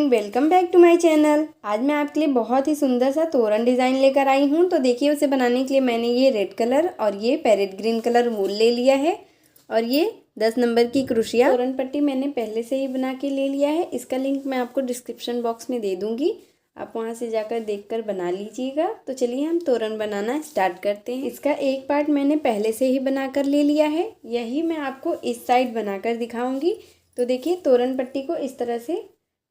Friend, welcome back to my channel. आज मैं आपके लिए बहुत ही सुंदर सा तोरण डिज़ाइन लेकर आई हूँ। तो देखिए, उसे बनाने के लिए मैंने ये रेड कलर और ये पैरेट ग्रीन कलर वूल ले लिया है और ये 10 नंबर की क्रोशिया तोरण पट्टी मैंने पहले से ही बना के ले लिया है। इसका लिंक मैं आपको डिस्क्रिप्शन बॉक्स में दे दूँगी, आप वहाँ से जाकर देखकर बना लीजिएगा। तो चलिए हम तोरण बनाना स्टार्ट करते हैं। इसका एक पार्ट मैंने पहले से ही बना कर ले लिया है, यही मैं आपको इस साइड बनाकर दिखाऊँगी। तो देखिए, तोरण पट्टी को इस तरह से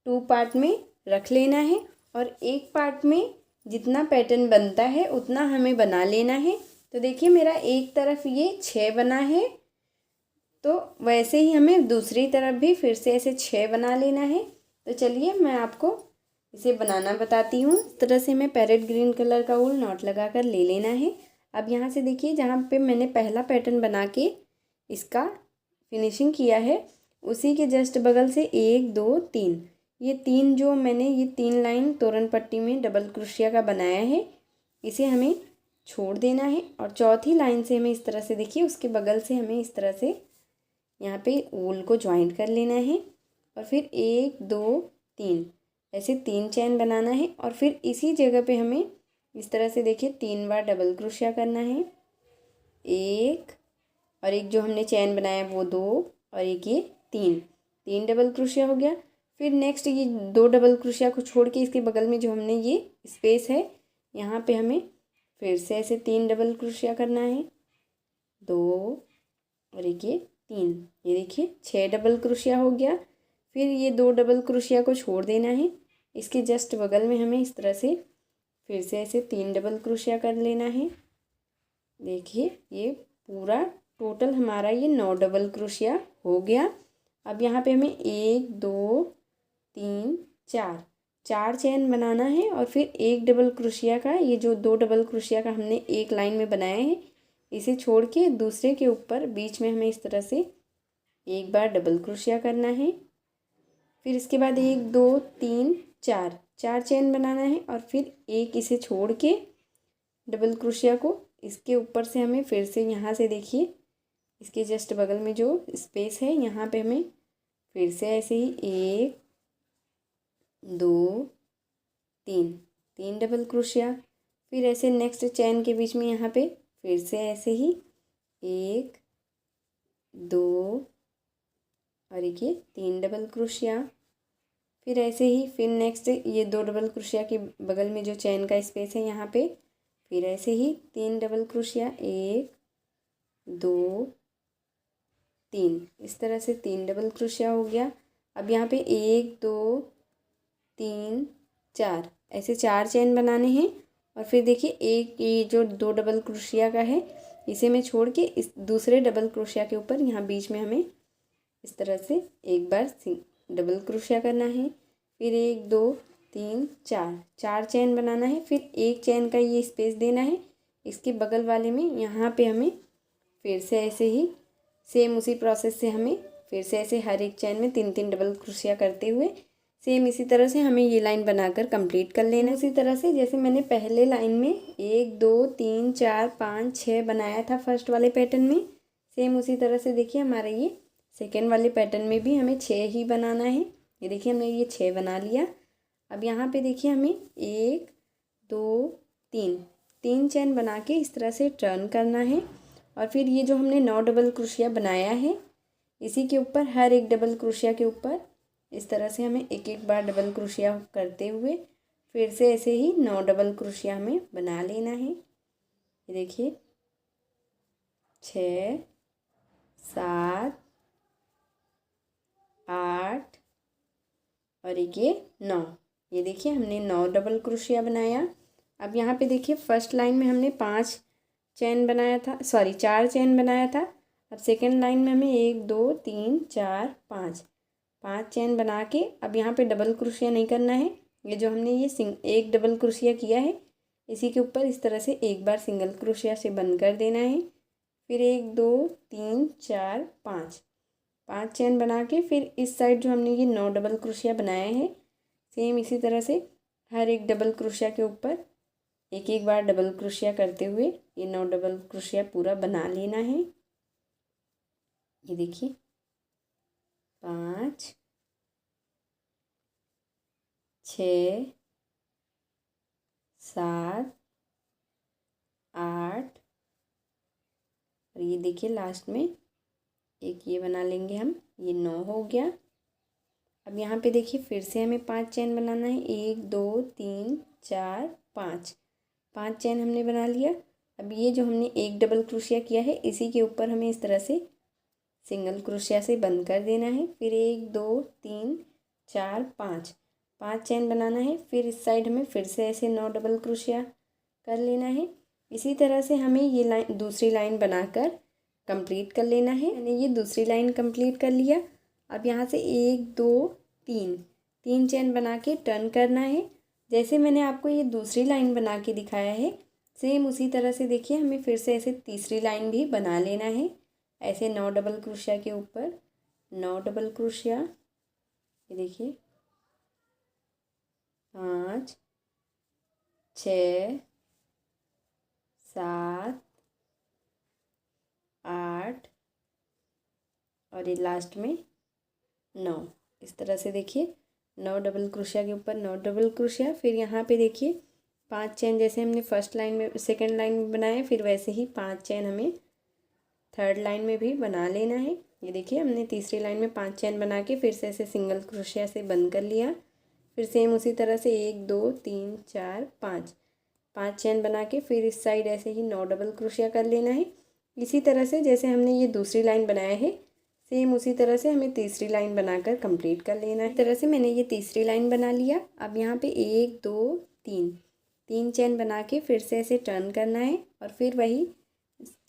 2 पार्ट में रख लेना है और एक पार्ट में जितना पैटर्न बनता है उतना हमें बना लेना है। तो देखिए, मेरा एक तरफ ये 6 बना है, तो वैसे ही हमें दूसरी तरफ भी फिर से ऐसे 6 बना लेना है। तो चलिए मैं आपको इसे बनाना बताती हूँ। इस तरह से हमें पैरेट ग्रीन कलर का वूल नॉट लगा कर ले लेना है। अब यहाँ से देखिए, जहाँ पे मैंने पहला पैटर्न बना के इसका फिनिशिंग किया है, उसी के जस्ट बगल से 1 2 3 ये 3 जो मैंने ये 3 लाइन तोरण पट्टी में डबल क्रोशिया का बनाया है, इसे हमें छोड़ देना है। और चौथी लाइन से हमें इस तरह से देखिए, उसके बगल से हमें इस तरह से यहाँ पे वूल को ज्वाइंट कर लेना है और फिर 1 2 3 ऐसे 3 चैन बनाना है। और फिर इसी जगह पे हमें इस तरह से देखिए 3 बार डबल क्रोशिया करना है। एक और एक जो हमने चैन बनाया वो 2 और एक ये 3 डबल क्रोशिया हो गया। फिर नेक्स्ट ये 2 डबल क्रोशिया को छोड़ के इसके बगल में जो हमने ये स्पेस है, यहाँ पे हमें फिर से ऐसे 3 डबल क्रोशिया करना है। 2 और एक ये 3, ये देखिए 6 डबल क्रोशिया हो गया। फिर ये 2 डबल क्रोशिया को छोड़ देना है, इसके जस्ट बगल में हमें इस तरह से फिर से ऐसे 3 डबल क्रोशिया कर लेना है। देखिए, ये पूरा टोटल हमारा ये 9 डबल क्रोशिया हो गया। अब यहाँ पे हमें 1 2 3 4 चैन बनाना है और फिर एक डबल क्रोशिया का ये जो 2 डबल क्रोशिया का हमने एक लाइन में बनाया है, इसे छोड़ के दूसरे के ऊपर बीच में हमें इस तरह से एक बार डबल क्रोशिया करना है। फिर इसके बाद 1 2 3 4 चैन बनाना है और फिर एक इसे छोड़ के डबल क्रोशिया को इसके ऊपर से हमें फिर से यहाँ से देखिए, इसके जस्ट बगल में जो स्पेस है यहाँ पे हमें फिर से ऐसे ही 1 2 3 डबल क्रोशिया। फिर ऐसे नेक्स्ट चैन के बीच में यहाँ पे फिर से ऐसे ही 1 2 और एक ये 3 डबल क्रोशिया। फिर ऐसे ही फिर नेक्स्ट ये 2 डबल क्रोशिया के बगल में जो चैन का स्पेस है यहाँ पे फिर ऐसे ही 3 डबल क्रोशिया, 1 2 3, इस तरह से 3 डबल क्रोशिया हो गया। अब यहाँ पे 1 2 3 4 ऐसे 4 चैन बनाने हैं और फिर देखिए, एक ये जो 2 डबल क्रोशिया का है, इसे मैं छोड़ के इस दूसरे डबल क्रोशिया के ऊपर यहाँ बीच में हमें इस तरह से एक बार डबल क्रोशिया करना है। फिर 1 2 3 4 चैन बनाना है। फिर एक चैन का ये स्पेस देना है, इसके बगल वाले में यहाँ पे हमें फिर से ऐसे ही सेम उसी प्रोसेस से हमें फिर से ऐसे हर एक चैन में 3 डबल क्रोशिया करते हुए सेम इसी तरह से हमें ये लाइन बनाकर कंप्लीट कर लेना। उसी तरह से जैसे मैंने पहले लाइन में 1 2 3 4 5 6 बनाया था फर्स्ट वाले पैटर्न में, सेम उसी तरह से देखिए हमारा ये सेकेंड वाले पैटर्न में भी हमें 6 ही बनाना है। ये देखिए, हमने ये 6 बना लिया। अब यहाँ पे देखिए, हमें 1 2 3 चैन बना के इस तरह से टर्न करना है और फिर ये जो हमने 9 डबल क्रोशिया बनाया है, इसी के ऊपर हर एक डबल क्रोशिया के ऊपर इस तरह से हमें एक एक बार डबल क्रोशिया करते हुए फिर से ऐसे ही 9 डबल क्रोशिया हमें बना लेना है। ये देखिए, 6 7 8 और एक ये 9, ये देखिए हमने 9 डबल क्रोशिया बनाया। अब यहाँ पे देखिए, फर्स्ट लाइन में हमने 5 चैन बनाया था, सॉरी 4 चैन बनाया था। अब सेकेंड लाइन में हमें 1 2 3 4 5 चैन बना के अब यहाँ पे डबल क्रोशिया नहीं करना है। ये जो हमने ये एक डबल क्रोशिया किया है, इसी के ऊपर इस तरह से एक बार सिंगल क्रोशिया से बंद कर देना है। फिर 1 2 3 4 5 चैन बना के फिर इस साइड जो हमने ये 9 डबल क्रोशिया बनाया है, सेम इसी तरह से हर एक डबल क्रोशिया के ऊपर एक एक बार डबल क्रोशिया करते हुए ये 9 डबल क्रोशिया पूरा बना लेना है। ये देखिए, 5 6 7 8 और ये देखिए लास्ट में एक ये बना लेंगे हम, ये 9 हो गया। अब यहाँ पे देखिए फिर से हमें 5 चेन बनाना है, 1 2 3 4 5, 5 चेन हमने बना लिया। अब ये जो हमने एक डबल क्रोशिया किया है इसी के ऊपर हमें इस तरह से सिंगल क्रोशिया से बंद कर देना है। फिर 1 2 3 4 5, 5 चेन बनाना है। फिर इस साइड हमें फिर से ऐसे 9 डबल क्रोशिया कर लेना है। इसी तरह से हमें ये लाइन दूसरी लाइन बनाकर कंप्लीट कर लेना है। मैंने ये दूसरी लाइन कंप्लीट कर लिया। अब यहाँ से 1 2 3, 3 चेन बना के टर्न करना है। जैसे मैंने आपको ये दूसरी लाइन बना के दिखाया है सेम उसी तरह से देखिए हमें फिर से ऐसे तीसरी लाइन भी बना लेना है। ऐसे 9 डबल क्रोशिया के ऊपर 9 डबल क्रोशिया, ये देखिए 5 6 7 8 और ये लास्ट में 9, इस तरह से देखिए 9 डबल क्रोशिया के ऊपर 9 डबल क्रोशिया। फिर यहाँ पे देखिए 5 चेन जैसे हमने फर्स्ट लाइन में सेकंड लाइन में बनाए, फिर वैसे ही 5 चेन हमें थर्ड लाइन में भी बना लेना है। ये देखिए हमने तीसरी लाइन में 5 चेन बना के फिर से ऐसे सिंगल क्रोशिया से बंद कर लिया। फिर सेम उसी तरह से 1 2 3 4 5, 5 चेन बना के फिर इस साइड ऐसे ही 9 डबल क्रोशिया कर लेना है। इसी तरह से जैसे हमने ये दूसरी लाइन बनाया है सेम उसी तरह से हमें तीसरी लाइन बनाकर कंप्लीट कर लेना है। इस तरह से मैंने ये तीसरी लाइन बना लिया। अब यहाँ पे 1 2 3, 3 चेन बना के फिर से ऐसे टर्न करना है और फिर वही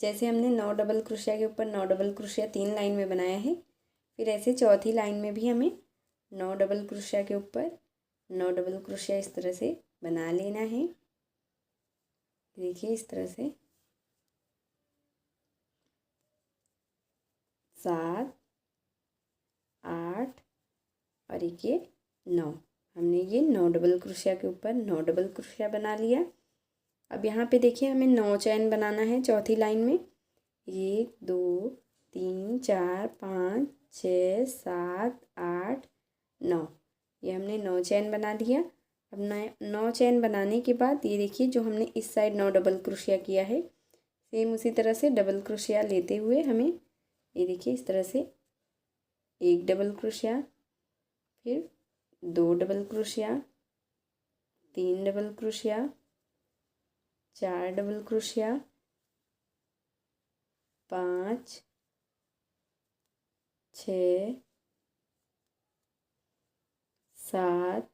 जैसे हमने 9 डबल क्रोशिया के ऊपर 9 डबल क्रोशिया 3 लाइन में बनाया है, फिर ऐसे चौथी लाइन में भी हमें 9 डबल क्रोशिया के ऊपर 9 डबल क्रोशिया इस तरह से बना लेना है। देखिए इस तरह से 7 8 और एक ये 9, हमने ये 9 डबल क्रोशिया के ऊपर 9 डबल क्रोशिया बना लिया। अब यहाँ पे देखिए हमें 9 चैन बनाना है चौथी लाइन में, 1 2 3 4 5 6 7 8 9, ये हमने 9 चैन बना लिया। अब 9 चैन बनाने के बाद ये देखिए जो हमने इस साइड 9 डबल क्रोशिया किया है सेम उसी तरह से डबल क्रोशिया लेते हुए हमें ये देखिए इस तरह से 1 डबल क्रोशिया, फिर 2 double crochet, 3 double crochet, 4 double crochet, 5 6 7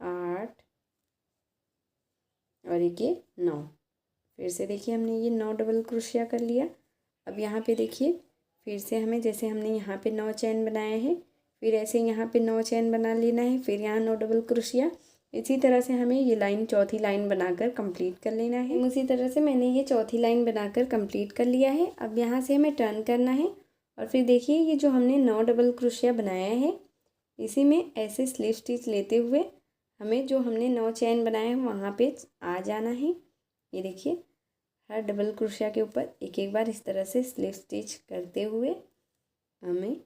8 और एक ये 9, फिर से देखिए हमने ये 9 डबल क्रोशिया कर लिया। अब यहाँ पे देखिए फिर से हमें जैसे हमने यहाँ पे 9 चैन बनाए हैं फिर ऐसे यहाँ पे 9 चैन बना लेना है, फिर यहाँ 9 डबल क्रोशिया। इसी तरह से हमें ये लाइन चौथी लाइन बनाकर कंप्लीट कर लेना है। उसी तरह से मैंने ये चौथी लाइन बनाकर कंप्लीट कर लिया है। अब यहाँ से हमें टर्न करना है और फिर देखिए ये जो हमने 9 डबल क्रोशिया बनाया है इसी में ऐसे स्लिप स्टिच लेते हुए हमें जो हमने 9 चैन बनाए हैं वहाँ पे आ जाना है। ये देखिए हर डबल क्रोशिया के ऊपर एक एक बार इस तरह से स्लिप स्टिच करते हुए हमें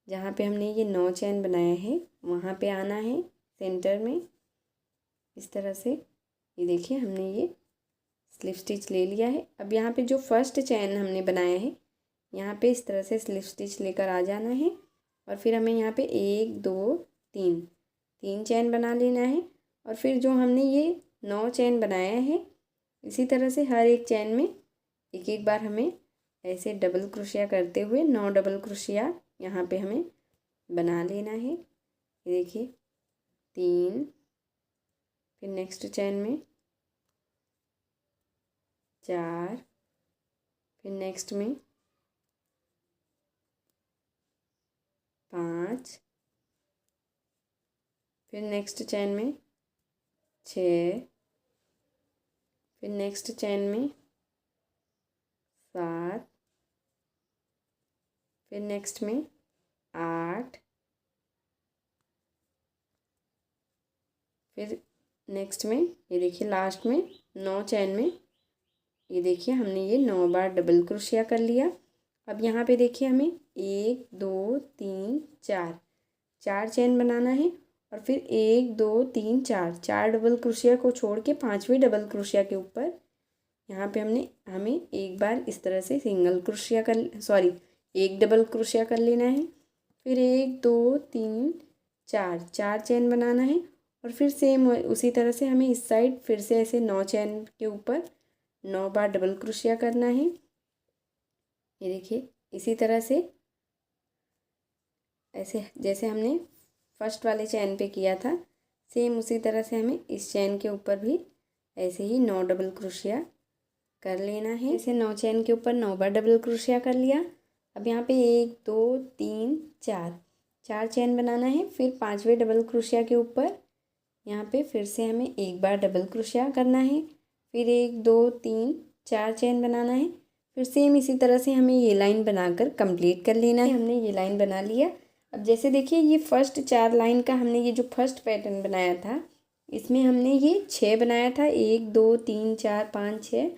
जहाँ पे हमने ये 9 चैन बनाया है वहाँ पे आना है सेंटर में। इस तरह से ये देखिए हमने ये स्लिप स्टिच ले लिया है। अब यहाँ पे जो फर्स्ट चैन हमने बनाया है यहाँ पे इस तरह से स्लिप स्टिच लेकर आ जाना है और फिर हमें यहाँ पे 1 2 3, 3 चैन बना लेना है और फिर जो हमने ये 9 चैन बनाया है इसी तरह से हर एक चैन में एक एक बार हमें ऐसे डबल क्रोशिया करते हुए 9 डबल क्रोशिया यहाँ पे हमें बना लेना है। ये देखिए 3, फिर नेक्स्ट चैन में 4, फिर नेक्स्ट में 5, फिर नेक्स्ट चैन में 6, फिर नेक्स्ट चैन में 7, फिर नेक्स्ट में 8, फिर नेक्स्ट में ये देखिए लास्ट में 9 चैन में ये देखिए हमने ये 9 बार डबल क्रोशिया कर लिया। अब यहाँ पे देखिए हमें 1 2 3 4 4 चेन बनाना है और फिर 1 2 3 4 4 डबल क्रोशिया को छोड़ के 5वें डबल क्रोशिया के ऊपर यहाँ पे हमें एक बार इस तरह से सिंगल क्रोशिया एक डबल क्रोशिया कर लेना है। फिर 1 2 3 4 4 चेन बनाना है और फिर सेम उसी तरह से हमें इस साइड फिर से ऐसे 9 चेन के ऊपर 9 बार डबल क्रोशिया करना है। ये देखिए इसी तरह से ऐसे जैसे हमने फर्स्ट वाले चेन पे किया था सेम उसी तरह से हमें इस चेन के ऊपर भी ऐसे ही 9 डबल क्रोशिया कर लेना है। ऐसे 9 चेन के ऊपर 9 बार डबल क्रोशिया कर लिया। अब यहाँ पे 1 2 3 4 चेन बनाना है। फिर 5वें डबल क्रोशिया के ऊपर यहाँ पे फिर से हमें एक बार डबल क्रोशिया करना है। फिर 1 2 3 4 चेन बनाना है। फिर सेम इसी तरह से हमें ये लाइन बनाकर कंप्लीट कर लेना है। हमने ये लाइन बना लिया। अब जैसे देखिए ये फर्स्ट 4 लाइन का हमने ये जो फर्स्ट पैटर्न बनाया था इसमें हमने ये 6 बनाया था, 1 2 3 4 5 6।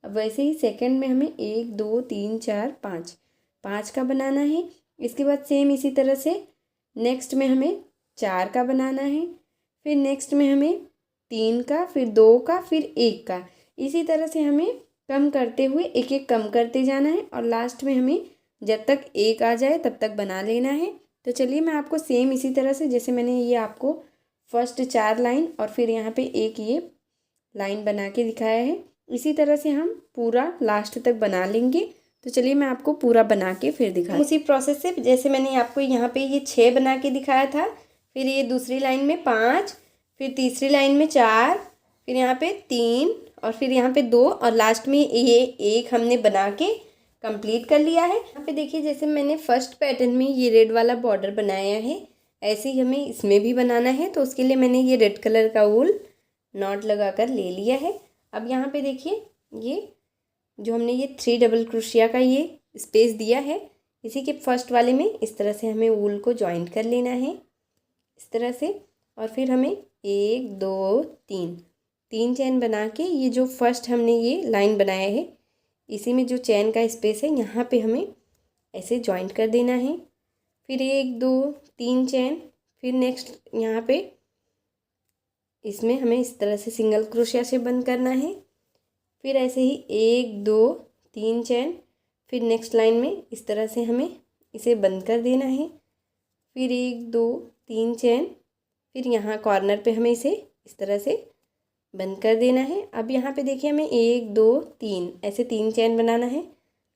अब वैसे ही सेकंड में हमें 1 2 3 4 5 का बनाना है। इसके बाद सेम इसी तरह से नेक्स्ट में हमें 4 का बनाना है। फिर नेक्स्ट में हमें 3 का, फिर 2 का, फिर 1 का। इसी तरह से हमें कम करते हुए एक एक कम करते जाना है और लास्ट में हमें जब तक 1 आ जाए तब तक बना लेना है। तो चलिए मैं आपको सेम इसी तरह से जैसे मैंने ये आपको फर्स्ट 4 लाइन और फिर यहाँ पे एक ये लाइन बना के दिखाया है, इसी तरह से हम पूरा लास्ट तक बना लेंगे। तो चलिए मैं आपको पूरा बना के फिर दिखाती हूँ। उसी प्रोसेस से जैसे मैंने आपको यहाँ पे ये 6 बना के दिखाया था, फिर ये दूसरी लाइन में 5, फिर तीसरी लाइन में 4, फिर यहाँ पे 3 और फिर यहाँ पे 2 और लास्ट में ये 1 हमने बना के कंप्लीट कर लिया है। यहाँ पे देखिए जैसे मैंने फर्स्ट पैटर्न में ये रेड वाला बॉर्डर बनाया है ऐसे ही हमें इसमें भी बनाना है। तो उसके लिए मैंने ये रेड कलर का वूल नॉट लगा कर ले लिया है। अब यहाँ पे देखिए ये जो हमने ये 3 डबल क्रोशिया का ये स्पेस दिया है इसी के फर्स्ट वाले में इस तरह से हमें वूल को जॉइंट कर लेना है इस तरह से। और फिर हमें 1 2 3 चेन बना के ये जो फर्स्ट हमने ये लाइन बनाया है इसी में जो चेन का स्पेस है यहाँ पे हमें ऐसे जॉइंट कर देना है। फिर 1 2 3 चेन, फिर नेक्स्ट यहाँ पे इसमें हमें इस तरह से सिंगल क्रोशिया से बंद करना है। फिर ऐसे ही 1 2 3 चेन, फिर नेक्स्ट लाइन में इस तरह से हमें इसे बंद कर देना है। फिर 1 2 3 चेन, फिर यहाँ कॉर्नर पे हमें इसे इस तरह से बंद कर देना है। अब यहाँ पे देखिए हमें 1 2 3 ऐसे 3 चेन बनाना है।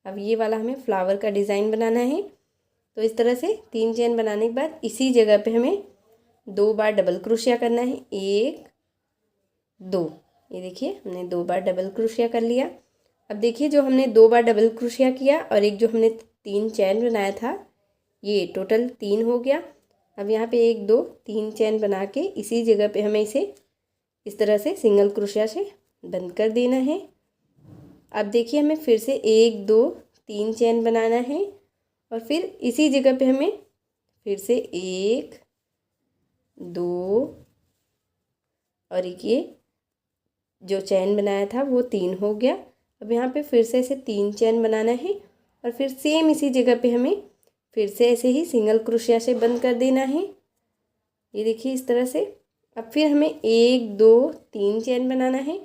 अब ये वाला हमें फ्लावर का डिज़ाइन बनाना है। तो इस तरह से 3 चेन बनाने के बाद इसी जगह पे हमें 2 बार डबल क्रोशिया करना है, 1 2। ये देखिए हमने 2 बार डबल क्रोशिया कर लिया। अब देखिए जो हमने 2 बार डबल क्रोशिया किया और एक जो हमने 3 चेन बनाया था ये टोटल 3 हो गया। अब यहाँ पे 1 2 3 चेन बना के इसी जगह पे हमें इसे इस तरह से सिंगल क्रोशिया से बंद कर देना है। अब देखिए हमें फिर से 1 2 3 चेन बनाना है और फिर इसी जगह पे हमें फिर से 1 2 और एक ये जो चेन बनाया था वो 3 हो गया। अब यहाँ पे फिर से ऐसे 3 चेन बनाना है और फिर सेम इसी जगह पे हमें फिर से ऐसे ही सिंगल क्रोशिया से बंद कर देना है। ये देखिए इस तरह से। अब फिर हमें 1 2 3 चेन बनाना है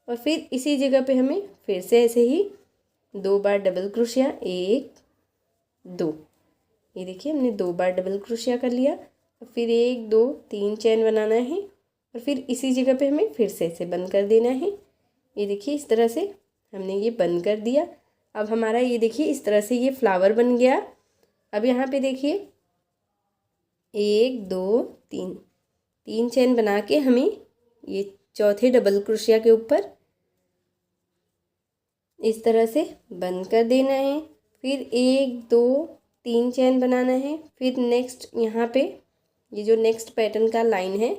और फिर इसी जगह पे हमें फिर से ऐसे ही 2 बार डबल क्रोशिया, 1 2। ये देखिए हमने 2 बार डबल क्रोशिया कर लिया। और फिर 1 2 3 चेन बनाना है और फिर इसी जगह पे हमें फिर से ऐसे बंद कर देना है। ये देखिए इस तरह से हमने ये बंद कर दिया। अब हमारा ये देखिए इस तरह से ये फ्लावर बन गया। अब यहाँ पे देखिए 1 2 3 चेन बना के हमें ये चौथे डबल क्रोशिया के ऊपर इस तरह से बंद कर देना है। फिर 1 2 3 चेन बनाना है। फिर नेक्स्ट यहाँ पे ये जो नेक्स्ट पैटर्न का लाइन है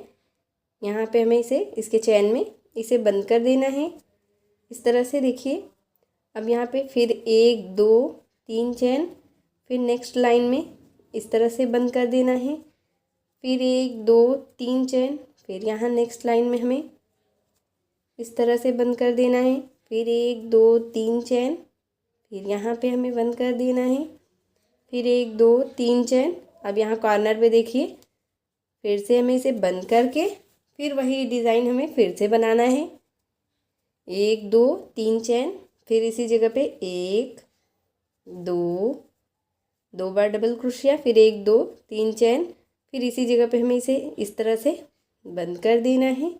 यहाँ पे हमें इसे इसके चेन में इसे बंद कर देना है इस तरह से। देखिए अब यहाँ पे फिर 1 2 3 चेन, फिर नेक्स्ट लाइन में इस तरह से बंद कर देना है। फिर 1 2 3 चेन, फिर यहाँ नेक्स्ट लाइन में हमें इस तरह से बंद कर देना है। फिर 1 2 3 चेन, फिर यहाँ पे हमें बंद कर देना है। फिर 1 2 3 चेन। अब यहाँ कॉर्नर पे देखिए फिर से हमें इसे बंद करके फिर वही डिज़ाइन हमें फिर से बनाना है। 1 2 3 चेन, फिर इसी जगह पे 1 2 2 बार डबल क्रोशिया, फिर 1 2 3 चेन, फिर इसी जगह पे हमें इसे इस तरह से बंद कर देना है।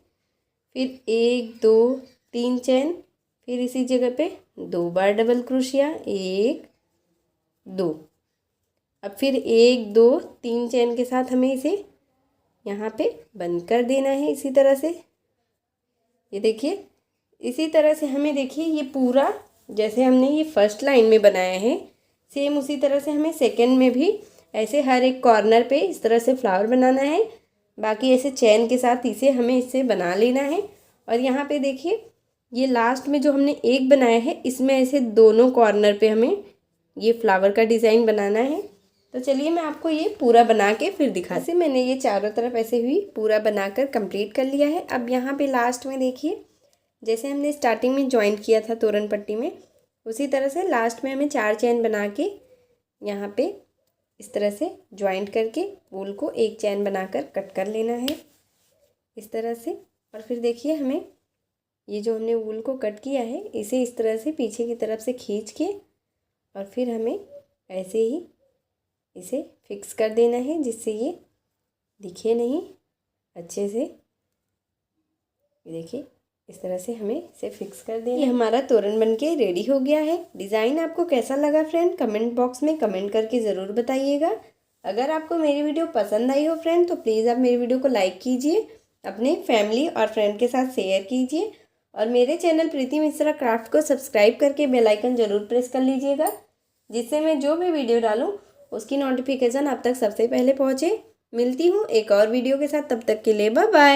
फिर 1 2 3 चेन, फिर इसी जगह पे 2 बार डबल क्रोशिया, 1 2। अब फिर 1 2 3 चेन के साथ हमें इसे यहाँ पे बंद कर देना है इसी तरह से। ये देखिए इसी तरह से हमें देखिए ये पूरा जैसे हमने ये फर्स्ट लाइन में बनाया है सेम उसी तरह से हमें सेकंड में भी ऐसे हर एक कॉर्नर पे इस तरह से फ्लावर बनाना है। बाकी ऐसे चेन के साथ इसे हमें इससे बना लेना है। और यहाँ पे देखिए ये लास्ट में जो हमने एक बनाया है इसमें ऐसे दोनों कॉर्नर पे हमें ये फ्लावर का डिज़ाइन बनाना है। तो चलिए मैं आपको ये पूरा बना के फिर दिखा से मैंने ये चारों तरफ ऐसे हुई पूरा बनाकर कंप्लीट कर लिया है। अब यहाँ पे लास्ट में देखिए जैसे हमने स्टार्टिंग में जॉइंट किया था तोरण पट्टी में उसी तरह से लास्ट में हमें 4 चेन बना के यहाँ पे इस तरह से जॉइंट करके वूल को एक चेन बनाकर कट कर लेना है इस तरह से। और फिर देखिए हमें ये जो हमने वूल को कट किया है इसे इस तरह से पीछे की तरफ से खींच के और फिर हमें ऐसे ही इसे फिक्स कर देना है जिससे ये दिखे नहीं अच्छे से। ये देखिए इस तरह से हमें इसे फिक्स कर देना। ये हमारा तोरण बनके रेडी हो गया है। डिज़ाइन आपको कैसा लगा फ्रेंड कमेंट बॉक्स में कमेंट करके ज़रूर बताइएगा। अगर आपको मेरी वीडियो पसंद आई हो फ्रेंड तो प्लीज़ आप मेरी वीडियो को लाइक कीजिए, अपने फैमिली और फ्रेंड के साथ शेयर कीजिए और मेरे चैनल प्रीति मिश्रा क्राफ्ट को सब्सक्राइब करके बेल आइकन ज़रूर प्रेस कर लीजिएगा जिससे मैं जो भी वीडियो डालूँ उसकी नोटिफिकेशन आप तक सबसे पहले पहुँचे। मिलती हूँ एक और वीडियो के साथ, तब तक के लिए बाय बाय।